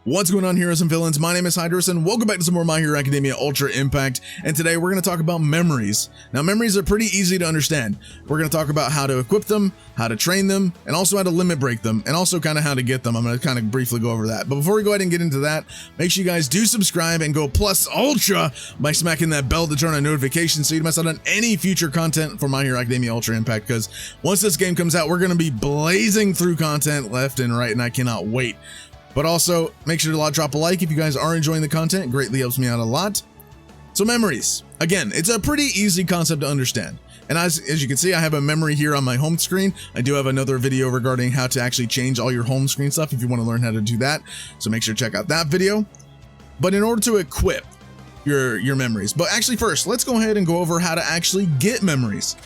What's going on, heroes and villains? My name is Hydros, and welcome back to some more My Hero Academia Ultra Impact. And today we're going to talk about memories. Now, memories are pretty easy to understand. We're going to talk about how to equip them, how to train them, and also how to limit break them, and also kind of how to get them. I'm going to kind of briefly go over that. But before we go ahead and get into that, make sure you guys do subscribe and go plus ultra by smacking that bell to turn on notifications so you don't miss out on any future content for My Hero Academia Ultra Impact. Because once this game comes out, we're going to be blazing through content left and right, and I cannot wait. But also, make sure to drop a like if you guys are enjoying the content. It greatly helps me out a lot. So memories. Again, it's a pretty easy concept to understand. And as you can see, I have a memory here on my home screen. I do have another video regarding how to actually change all your home screen stuff if you want to learn how to do that. So make sure to check out that video. But in order to equip your memories. But actually first, let's go ahead and go over how to actually get memories.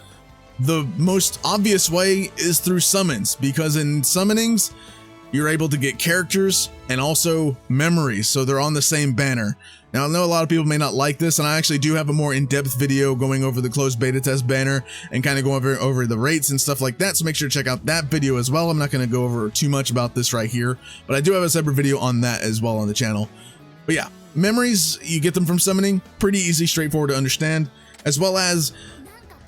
The most obvious way is through summons, because in summonings, you're able to get characters and also memories, so they're on the same banner. Now, I know a lot of people may not like this, and I actually do have a more in-depth video going over the closed beta test banner and kind of going over the rates and stuff like that, so make sure to check out that video as well. I'm not going to go over too much about this right here, but I do have a separate video on that as well on the channel. But yeah, memories, you get them from summoning, pretty easy, straightforward to understand, as well as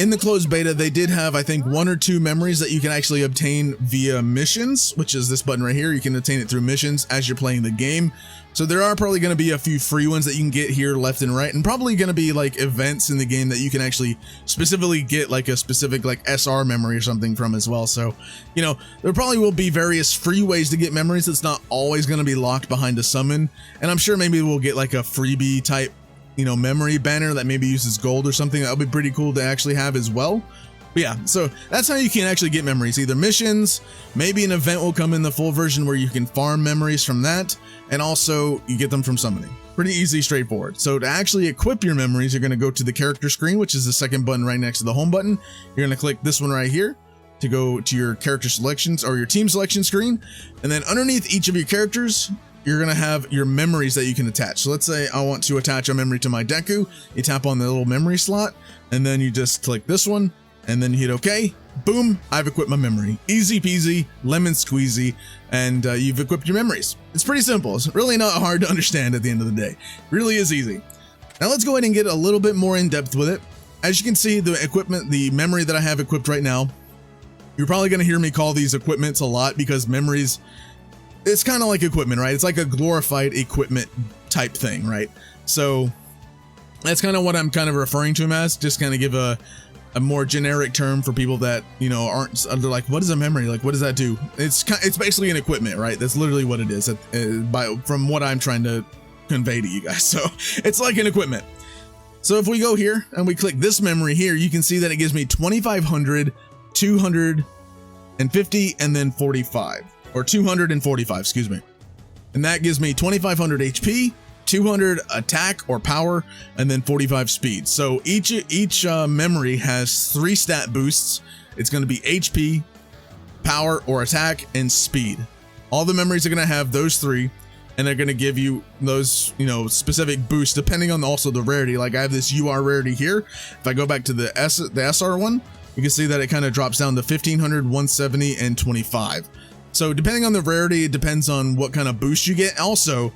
in the closed beta, they did have, I think, 1 or 2 memories that you can actually obtain via missions, which is this button right here. You can obtain it through missions as you're playing the game. So there are probably going to be a few free ones that you can get here left and right, and probably going to be like events in the game that you can actually specifically get like a specific like SR memory or something from as well. So, you know, there probably will be various free ways to get memories. It's not always going to be locked behind a summon, and I'm sure maybe we'll get like a freebie type, you know, memory banner that maybe uses gold or something. That would be pretty cool to actually have as well. But yeah, so that's how you can actually get memories. Either missions, maybe an event will come in the full version where you can farm memories from that, and also you get them from summoning. Pretty easy, straightforward. So to actually equip your memories, you're going to go to the character screen, which is the second button right next to the home button. You're going to click this one right here to go to your character selections or your team selection screen. And then underneath each of your characters, you're going to have your memories that you can attach. So let's say I want to attach a memory to my Deku. You tap on the little memory slot, and then you just click this one, and then you hit OK. Boom, I've equipped my memory. Easy peasy, lemon squeezy, and you've equipped your memories. It's pretty simple. It's really not hard to understand at the end of the day. It really is easy. Now let's go ahead and get a little bit more in depth with it. As you can see, the equipment, the memory that I have equipped right now, you're probably going to hear me call these equipments a lot because memories, it's kind of like equipment, right? It's like a glorified equipment type thing, right? So that's kind of what I'm kind of referring to them as, just kind of give a more generic term for people that, you know, aren't, they're like, what is a memory? Like, what does that do? It's basically an equipment, right? That's literally what it is from what I'm trying to convey to you guys. So it's like an equipment. So if we go here and we click this memory here, you can see that it gives me 2,500, 250, and then 45. Or 245, excuse me. And that gives me 2,500 HP, 200 attack or power, and then 45 speed. So each memory has 3 stat boosts. It's going to be HP, power or attack, and speed. All the memories are going to have those 3, and they're going to give you those, you know, specific boosts depending on also the rarity. Like I have this UR rarity here. If I go back to the SR one, you can see that it kind of drops down to 1,500, 170, and 25. So depending on the rarity, it depends on what kind of boost you get. Also,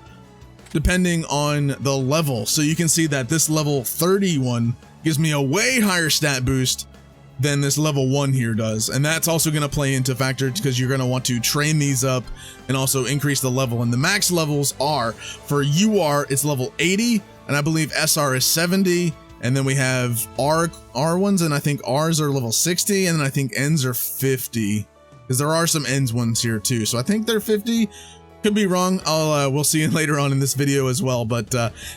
depending on the level. So you can see that this level 31 gives me a way higher stat boost than this level 1 here does. And that's also going to play into factor because you're going to want to train these up and also increase the level. And the max levels are, for UR, it's level 80. And I believe SR is 70. And then we have R ones, and I think R's are level 60. And then I think N's are 50. Because there are some ends ones here too. So I think they're 50. Could be wrong. We'll see it later on in this video as well. But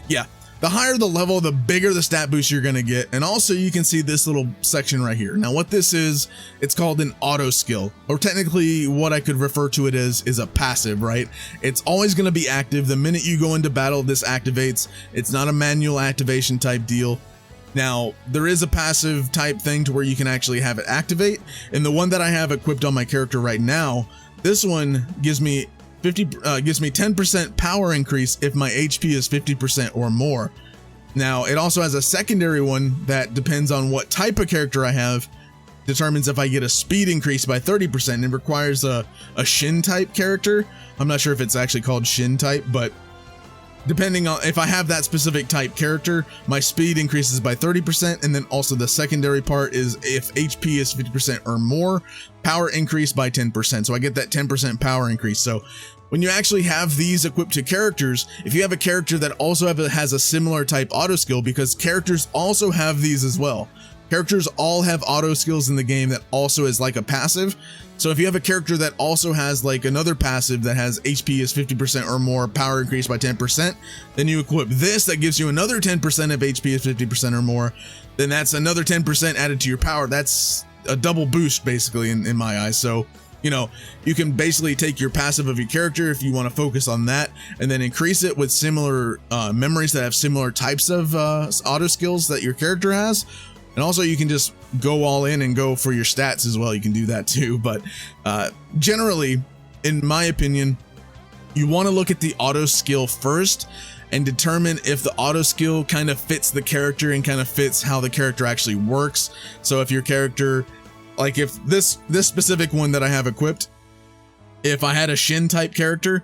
yeah, the higher the level, the bigger the stat boost you're going to get. And also you can see this little section right here. Now what this is, it's called an auto skill. Or technically what I could refer to it as is a passive, right? It's always going to be active. The minute you go into battle, this activates. It's not a manual activation type deal. Now, there is a passive type thing to where you can actually have it activate, and the one that I have equipped on my character right now, this one gives me 10% power increase if my HP is 50% or more. Now, it also has a secondary one that depends on what type of character I have, determines if I get a speed increase by 30%. It requires a Shin type character. I'm not sure if it's actually called Shin type, but depending on if I have that specific type character, my speed increases by 30%. And then also the secondary part is if HP is 50% or more, power increase by 10%. So I get that 10% power increase. So when you actually have these equipped to characters, if you have a character that also has a similar type auto skill, because characters also have these as well. Characters all have auto skills in the game that also is like a passive. So if you have a character that also has like another passive that has HP is 50% or more, power increase by 10%, then you equip this that gives you another 10% of HP is 50% or more, then that's another 10% added to your power. That's a double boost basically in my eyes. So, you know, you can basically take your passive of your character if you want to focus on that, and then increase it with similar memories that have similar types of auto skills that your character has. And also you can just go all in and go for your stats as well. You can do that too. But generally, in my opinion, you want to look at the auto skill first and determine if the auto skill kind of fits the character and kind of fits how the character actually works. So if your character, like if this specific one that I have equipped, if I had a Shin type character,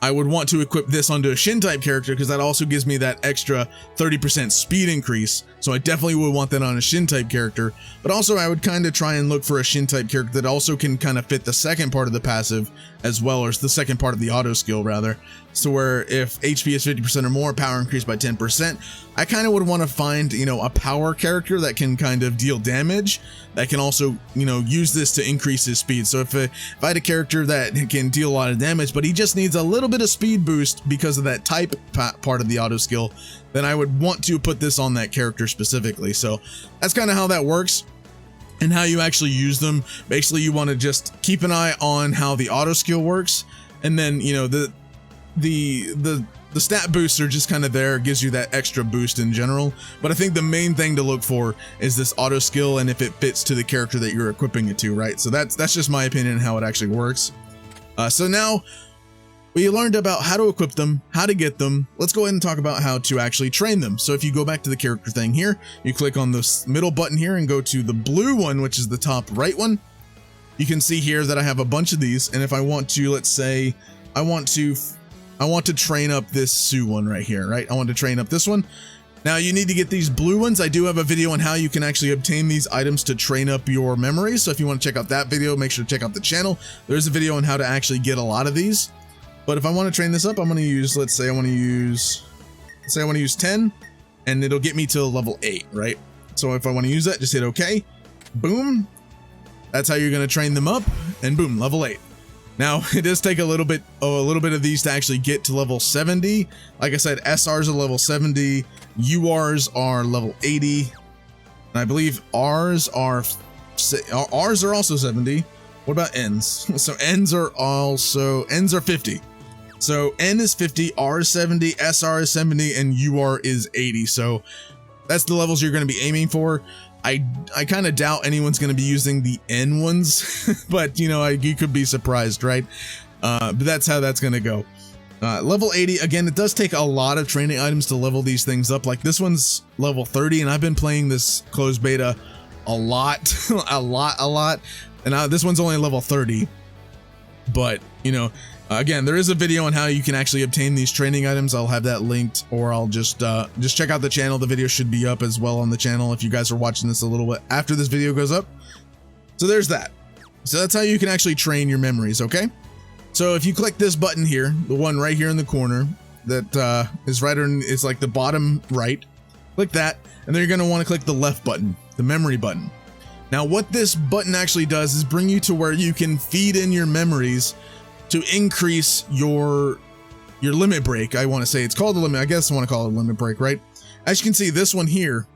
I would want to equip this onto a Shin type character because that also gives me that extra 30% speed increase. So I definitely would want that on a Shin type character, but also I would kind of try and look for a Shin type character that also can kind of fit the second part of the passive as well, or the second part of the auto skill rather. So where if HP is 50% or more, power increased by 10%, I kind of would want to find, you know, a power character that can kind of deal damage, that can also, you know, use this to increase his speed. So if I had a character that can deal a lot of damage, but he just needs a little bit of speed boost because of that type part of the auto skill, then I would want to put this on that character specifically. So that's kind of how that works and how you actually use them. Basically, you want to just keep an eye on how the auto skill works, and then, you know, the stat boosts are just kind of there. It gives you that extra boost in general, but I think the main thing to look for is this auto skill and if it fits to the character that you're equipping it to, right? So that's just my opinion on how it actually works. So now we learned about how to equip them, how to get them. Let's go ahead and talk about how to actually train them. So if you go back to the character thing here, you click on this middle button here and go to the blue one, which is the top right one. You can see here that I have a bunch of these, and if I want to, let's say I want to train up this Sue one right here, right? I want to train up this one. Now you need to get these blue ones. I do have a video on how you can actually obtain these items to train up your memories. So if you want to check out that video, make sure to check out the channel. There's a video on how to actually get a lot of these. But if I want to train this up, I'm going to use, let's say I want to use 10, and it'll get me to level 8, right? So if I want to use that, just hit OK. Boom. That's how you're going to train them up, and boom, level 8. Now, it does take a little bit of these to actually get to level 70. Like I said, SRs are level 70, URs are level 80, and I believe Rs are also 70. What about Ns? So Ns are 50. So N is 50, R is 70, SR is 70, and UR is 80. So that's the levels you're going to be aiming for. I kind of doubt anyone's going to be using the N ones, but you know, you could be surprised, right? But that's how that's going to go. Level 80, again, it does take a lot of training items to level these things up. Like this one's level 30, and I've been playing this closed beta a lot, a lot. And this one's only level 30, but you know, again, there is a video on how you can actually obtain these training items. I'll have that linked, or I'll just check out the channel. The video should be up as well on the channel if you guys are watching this a little bit after this video goes up. So there's that. So that's how you can actually train your memories, okay? So if you click this button here, the one right here in the corner that is right on, it's like the bottom right, click that, and then you're going to want to click the left button, the memory button. Now what this button actually does is bring you to where you can feed in your memories to increase your limit break. I want to say it's called the limit. I guess I want to call it a limit break, right? As you can see, this one here,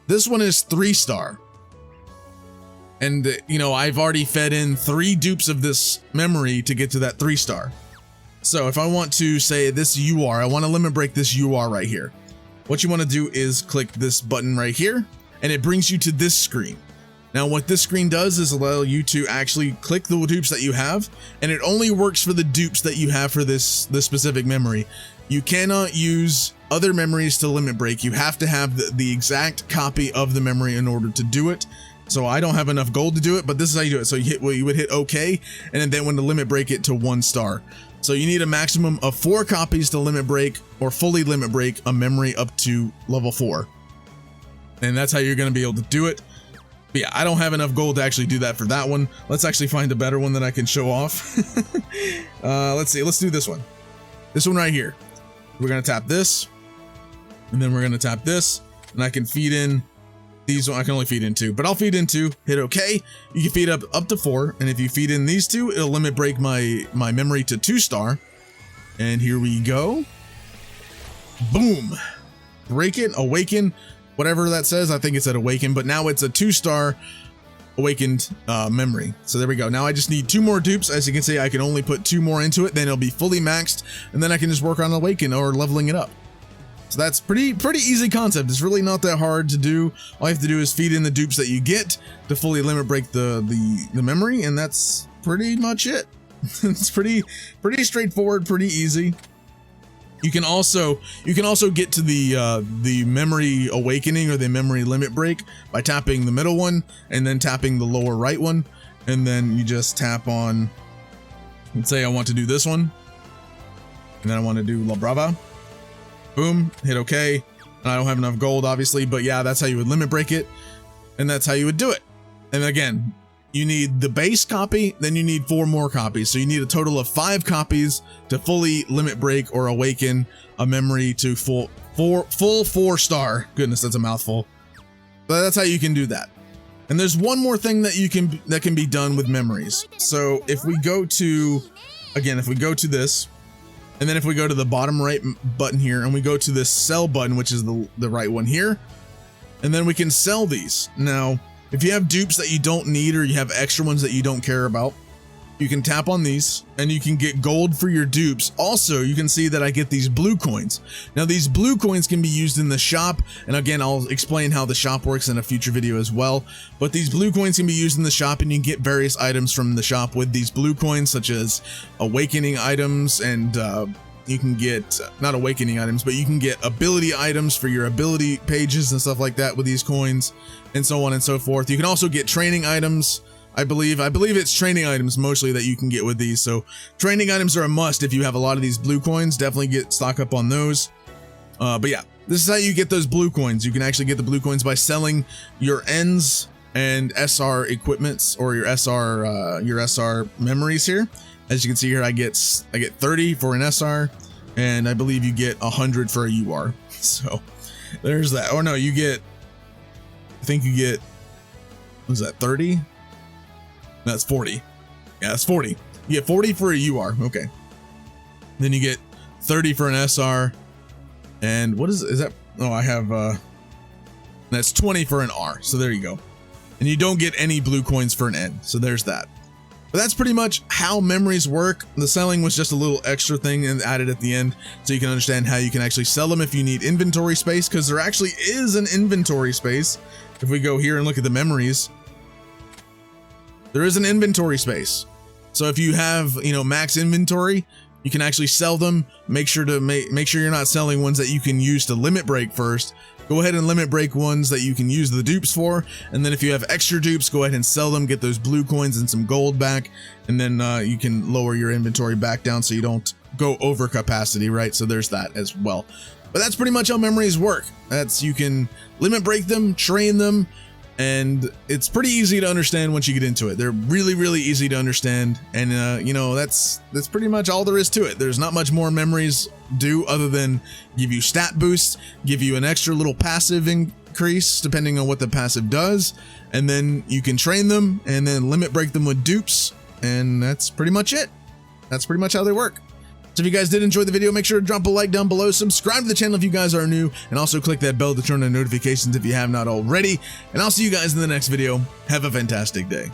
this one is 3-star. And you know, I've already fed in 3 dupes of this memory to get to that 3-star. So if I want to say this UR, I want to limit break this UR right here. What you want to do is click this button right here, and it brings you to this screen. Now what this screen does is allow you to actually click the dupes that you have, and it only works for the dupes that you have for this specific memory. You cannot use other memories to limit break. You have to have the exact copy of the memory in order to do it. So I don't have enough gold to do it, but this is how you do it. So you would hit OK, and then when to limit break it to 1 star. So you need a maximum of 4 copies to limit break or fully limit break a memory up to level 4. And that's how you're going to be able to do it. But yeah, I don't have enough gold to actually do that for that one. Let's actually find a better one that I can show off. Let's see. Let's do this one. This one right here. We're going to tap this, and then we're going to tap this, and I can feed in these. I can only feed in 2, but I'll feed in 2, hit OK. You can feed up to 4, and if you feed in these 2, it'll limit break my memory to 2 star. And here we go. Boom. Break it, awaken, whatever that says. I think it said awaken, but now it's a 2 star awakened memory. So there we go. Now I just need 2 more dupes. As you can see, I can only put 2 more into it, then it'll be fully maxed, and then I can just work on awaken or leveling it up. So that's pretty easy concept. It's really not that hard to do. All you have to do is feed in the dupes that you get to fully limit break the memory, and that's pretty much it. It's pretty straightforward, pretty easy. You can also get to the memory awakening or the memory limit break by tapping the middle one and then tapping the lower right one, and then you just tap on, let's say I want to do this one, and then I want to do La Brava. Boom, hit OK. I don't have enough gold, obviously, but yeah, that's how you would limit break it, and that's how you would do it. And again, you need the base copy, then you need 4 more copies. So you need a total of 5 copies to fully limit break or awaken a memory to full 4 star. Goodness, that's a mouthful. But that's how you can do that. And there's one more thing that can be done with memories. So if we go to, again, if we go to this, and then if we go to the bottom right button here, and we go to this sell button, which is the right one here, and then we can sell these. Now, if you have dupes that you don't need, or you have extra ones that you don't care about, you can tap on these and you can get gold for your dupes. Also, you can see that I get these blue coins. Now, these blue coins can be used in the shop, and again, I'll explain how the shop works in a future video as well. But these blue coins can be used in the shop, and you can get various items from the shop with these blue coins, such as awakening items, and you can get, not awakening items, but you can get ability items for your ability pages and stuff like that with these coins, and so on and so forth. You can also get training items. I believe it's training items mostly that you can get with these. So training items are a must if you have a lot of these blue coins. Definitely stock up on those. But yeah, this is how you get those blue coins. You can actually get the blue coins by selling your ends and SR equipments, or your SR memories here. As you can see here, I get 30 for an SR, and I believe you get 100 for a UR. So there's that. Or no, you get, I think you get, what is that, 30? That's 40. Yeah, that's 40. You get 40 for a UR. Okay. Then you get 30 for an SR. And what is that? Oh, I have, that's 20 for an R. So there you go. And you don't get any blue coins for an N. So there's that. But that's pretty much how memories work. The selling was just a little extra thing and added at the end, so you can understand how you can actually sell them if you need inventory space, because there actually is an inventory space. If we go here and look at the memories, there is an inventory space. So if you have, max inventory, you can actually sell them. Make sure you're not selling ones that you can use to limit break first. Go ahead and limit break ones that you can use the dupes for, and then if you have extra dupes, go ahead and sell them, get those blue coins and some gold back, and then you can lower your inventory back down so you don't go over capacity, right? So there's that as well. But that's pretty much how memories work. You can limit break them, train them, and it's pretty easy to understand once you get into it. They're really, really easy to understand, and that's pretty much all there is to it. There's not much more memories do other than give you stat boosts, give you an extra little passive increase depending on what the passive does, and then you can train them and then limit break them with dupes, and that's pretty much it. That's pretty much how they work. So if you guys did enjoy the video, make sure to drop a like down below, subscribe to the channel if you guys are new, and also click that bell to turn on notifications if you have not already. And I'll see you guys in the next video. Have a fantastic day.